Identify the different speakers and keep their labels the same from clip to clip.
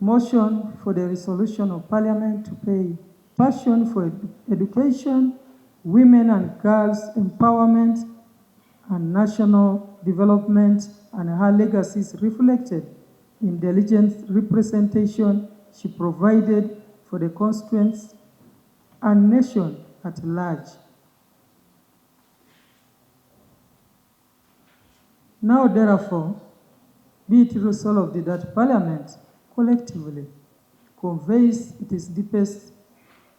Speaker 1: motion for the resolution of Parliament to pay passion for education, women and girls empowerment, and national development, and her legacies reflected in diligent representation she provided for the constituents and nation at large. Now, therefore, be it resolved that Parliament collectively conveys its deepest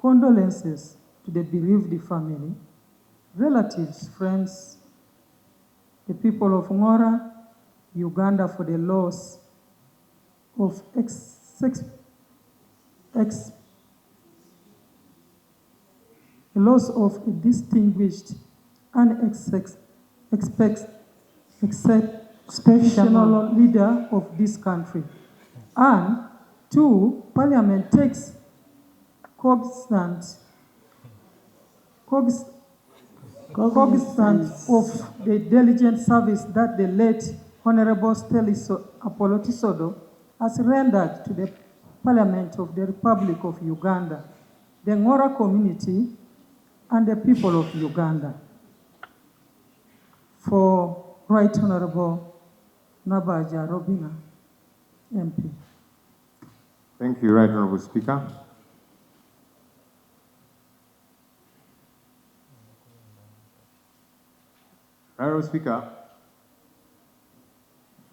Speaker 1: condolences to the bereaved family, relatives, friends, the people of Ngora, Uganda, for the loss of a distinguished and exceptional leader of this country. And two, Parliament takes cognizance of the diligent service that the late Honorable Stella Isodo has rendered to the Parliament of the Republic of Uganda, the Ngora community, and the people of Uganda. For Right Honorable Nabaja Robina, MP.
Speaker 2: Thank you, Right Honorable Speaker. Right Honorable Speaker,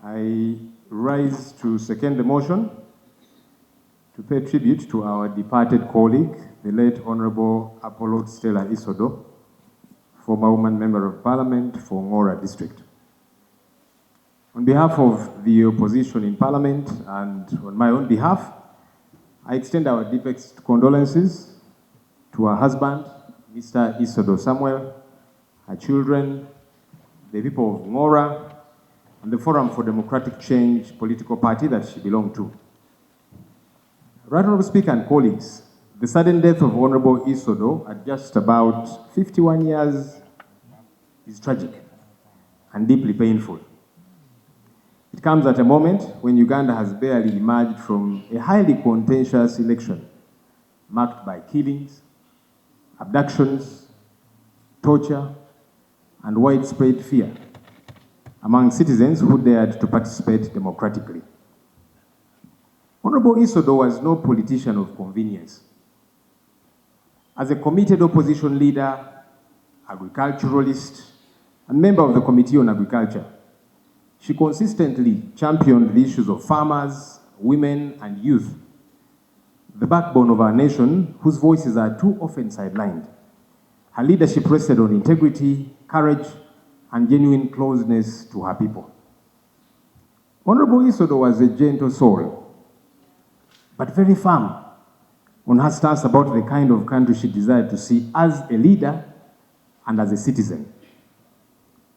Speaker 2: I rise to second the motion to pay tribute to our departed colleague, the late Honorable Apollo Stella Isodo, former woman member of Parliament for Ngora District. On behalf of the opposition in Parliament and on my own behalf, I extend our deepest condolences to her husband, Mr. Isodo Samuel, her children, the people of Ngora, and the Forum for Democratic Change political party that she belonged to. Right Honorable Speaker and colleagues, the sudden death of Honorable Isodo at just about 51 years is tragic and deeply painful. It comes at a moment when Uganda has barely emerged from a highly contentious election marked by killings, abductions, torture, and widespread fear among citizens who dared to participate democratically. Honorable Isodo was no politician of convenience. As a committed opposition leader, agriculturalist, and member of the Committee on Agriculture, she consistently championed the issues of farmers, women, and youth, the backbone of our nation, whose voices are too often sidelined. Her leadership rested on integrity, courage, and genuine closeness to her people. Honorable Isodo was a gentle soul, but very firm on her stance about the kind of country she desired to see as a leader and as a citizen.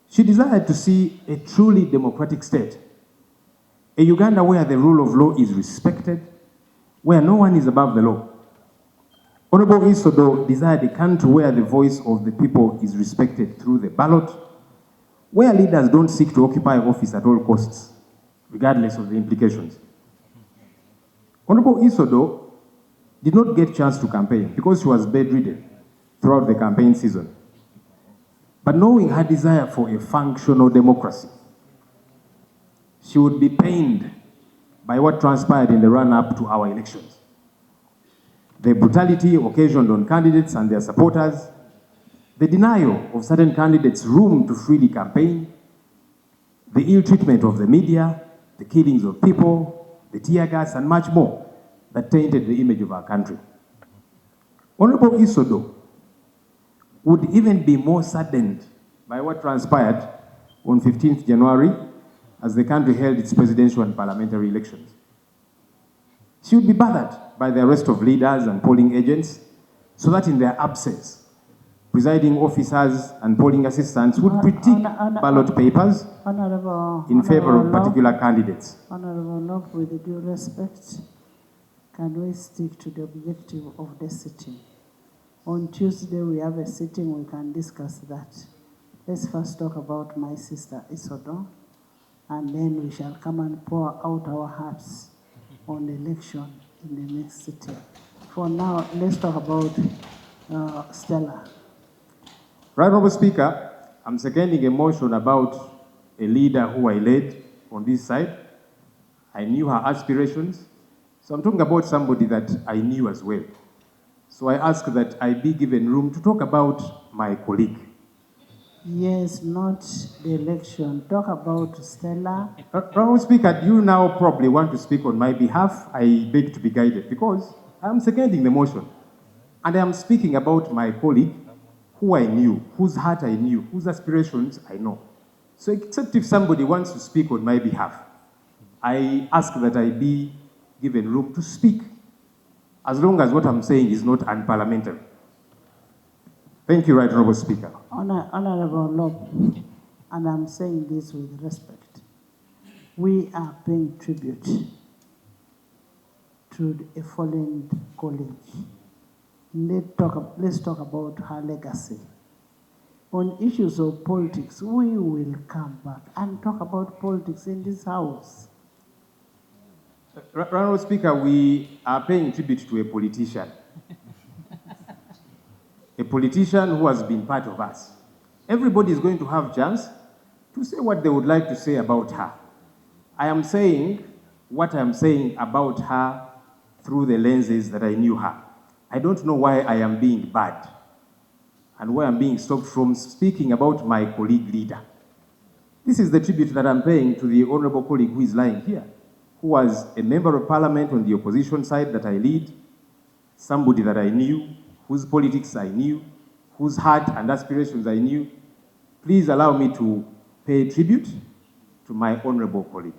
Speaker 2: She desired to see a truly democratic state, a Uganda where the rule of law is respected, where no one is above the law. Honorable Isodo desired a country where the voice of the people is respected through the ballot, where leaders don't seek to occupy office at all costs, regardless of the implications. Honorable Isodo did not get a chance to campaign because she was bedridden throughout the campaign season. But knowing her desire for a functional democracy, she would be pained by what transpired in the run-up to our elections. The brutality occasioned on candidates and their supporters, the denial of certain candidates room to freely campaign, the ill treatment of the media, the killings of people, the tear gas, and much more that tainted the image of our country. Honorable Isodo would even be more saddened by what transpired on 15th January as the country held its presidential and parliamentary elections. She would be bothered by the arrest of leaders and polling agents so that in their absence, presiding officers and polling assistants would critique ballot papers in favor of particular candidates.
Speaker 3: Honorable Love, with due respect, can we stick to the objective of the sitting? On Tuesday, we have a sitting, we can discuss that. Let's first talk about my sister Isodo, and then we shall come and pour out our hearts on election in the next sitting. For now, let's talk about Stella.
Speaker 2: Right, Honorable Speaker, I'm seconding a motion about a leader who I led on this side. I knew her aspirations. So I'm talking about somebody that I knew as well. So I ask that I be given room to talk about my colleague.
Speaker 3: Yes, not the election. Talk about Stella.
Speaker 2: Honorable Speaker, you now probably want to speak on my behalf. I beg to be guided because I'm seconding the motion. And I am speaking about my colleague who I knew, whose heart I knew, whose aspirations I know. So except if somebody wants to speak on my behalf, I ask that I be given room to speak, as long as what I'm saying is not unparliamentary. Thank you, Right Honorable Speaker.
Speaker 3: Honorable Lob, and I'm saying this with respect. We are paying tribute to a fallen colleague. Let's talk about her legacy. On issues of politics, we will come back and talk about politics in this house.
Speaker 2: Honorable Speaker, we are paying tribute to a politician. A politician who has been part of us. Everybody is going to have a chance to say what they would like to say about her. I am saying what I am saying about her through the lenses that I knew her. I don't know why I am being bad and why I'm being stopped from speaking about my colleague leader. This is the tribute that I'm paying to the honorable colleague who is lying here, who was a member of parliament on the opposition side that I lead, somebody that I knew, whose politics I knew, whose heart and aspirations I knew. Please allow me to pay tribute to my honorable colleague.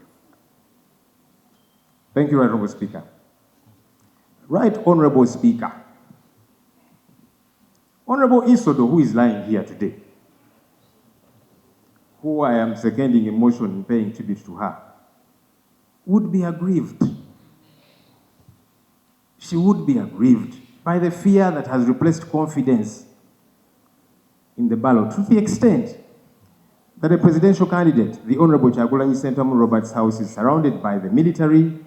Speaker 2: Thank you, Right Honorable Speaker. Right Honorable Speaker. Honorable Isodo, who is lying here today, who I am seconding a motion in paying tribute to her, would be aggrieved. She would be aggrieved by the fear that has replaced confidence in the ballot, to the extent that a presidential candidate, the Honorable Kyagulanyi Ssentamu Roberts' house, is surrounded by the military,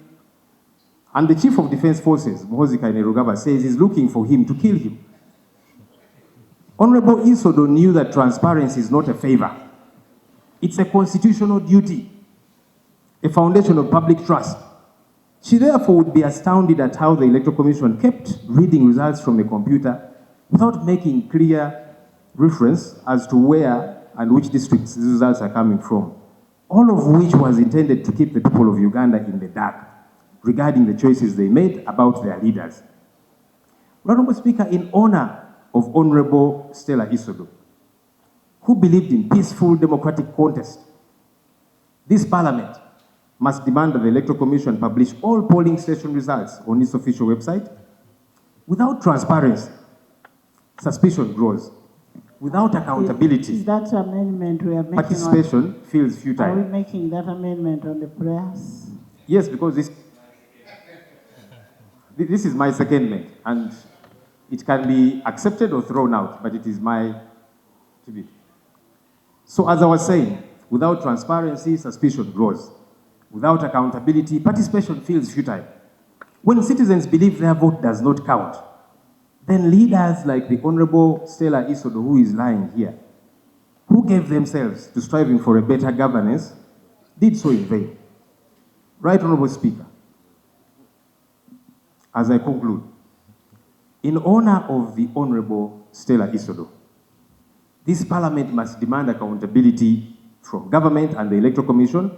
Speaker 2: and the Chief of Defense Forces, Muhoozi Kainerugaba, says he's looking for him to kill him. Honorable Isodo knew that transparency is not a favor. It's a constitutional duty, a foundation of public trust. She therefore would be astounded at how the Electoral Commission kept reading results from a computer without making clear reference as to where and which districts these results are coming from, all of which was intended to keep the people of Uganda in the dark regarding the choices they made about their leaders. Honorable Speaker, in honor of Honorable Stella Isodo, who believed in peaceful democratic contest, this Parliament must demand that the Electoral Commission publish all polling station results on its official website. Without transparency, suspicion grows. Without accountability,
Speaker 3: Is that amendment we are making?
Speaker 2: participation feels futile.
Speaker 3: Are we making that amendment on the prayers?
Speaker 2: Yes, because this is my secondment, and it can be accepted or thrown out, but it is my tribute. So as I was saying, without transparency, suspicion grows. Without accountability, participation feels futile. When citizens believe their vote does not count, then leaders like the Honorable Stella Isodo, who is lying here, who gave themselves to striving for a better governance, did so in vain. Right Honorable Speaker, as I conclude, in honor of the Honorable Stella Isodo, this Parliament must demand accountability from government and the Electoral Commission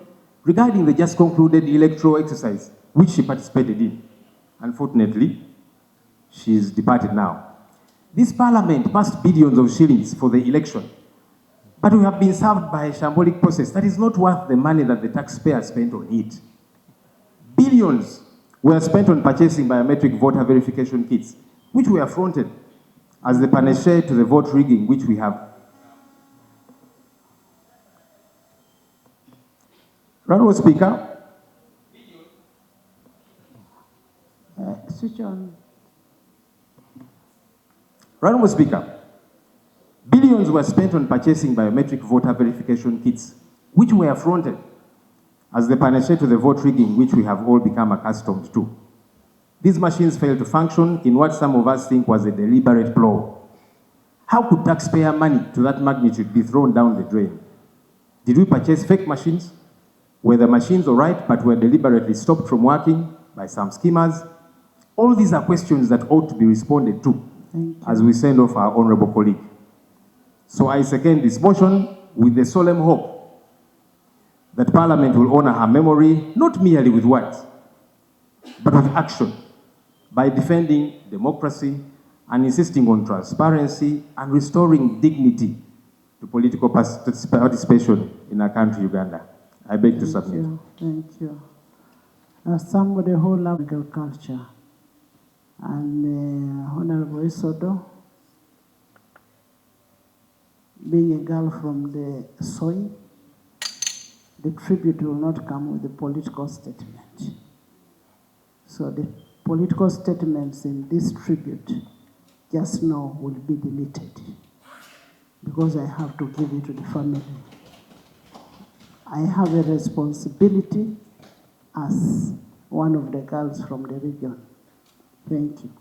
Speaker 2: regarding the just concluded electoral exercise which she participated in. Unfortunately, she is departed now. This Parliament passed billions of shillings for the election, but we have been served by a shambolic process that is not worth the money that the taxpayer spent on it. Billions were spent on purchasing biometric voter verification kits, which were fronted as the panacea to the vote rigging which we have. Honorable Speaker.
Speaker 3: Switch on.
Speaker 2: Honorable Speaker, billions were spent on purchasing biometric voter verification kits, which were fronted as the panacea to the vote rigging which we have all become accustomed to. These machines failed to function in what some of us think was a deliberate ploy. How could taxpayer money to that magnitude be thrown down the drain? Did we purchase fake machines? Were the machines all right but were deliberately stopped from working by some schemers? All these are questions that ought to be responded to as we send off our honorable colleague. So I second this motion with the solemn hope that Parliament will honor her memory, not merely with words, but with action, by defending democracy and insisting on transparency and restoring dignity to political participation in our country, Uganda. I beg to submit.
Speaker 3: Thank you. As somebody who loves agriculture, and Honorable Isodo, being a girl from the soil, the tribute will not come with a political statement. So the political statements in this tribute, just know, will be deleted because I have to give it to the family. I have a responsibility as one of the girls from the region. Thank you.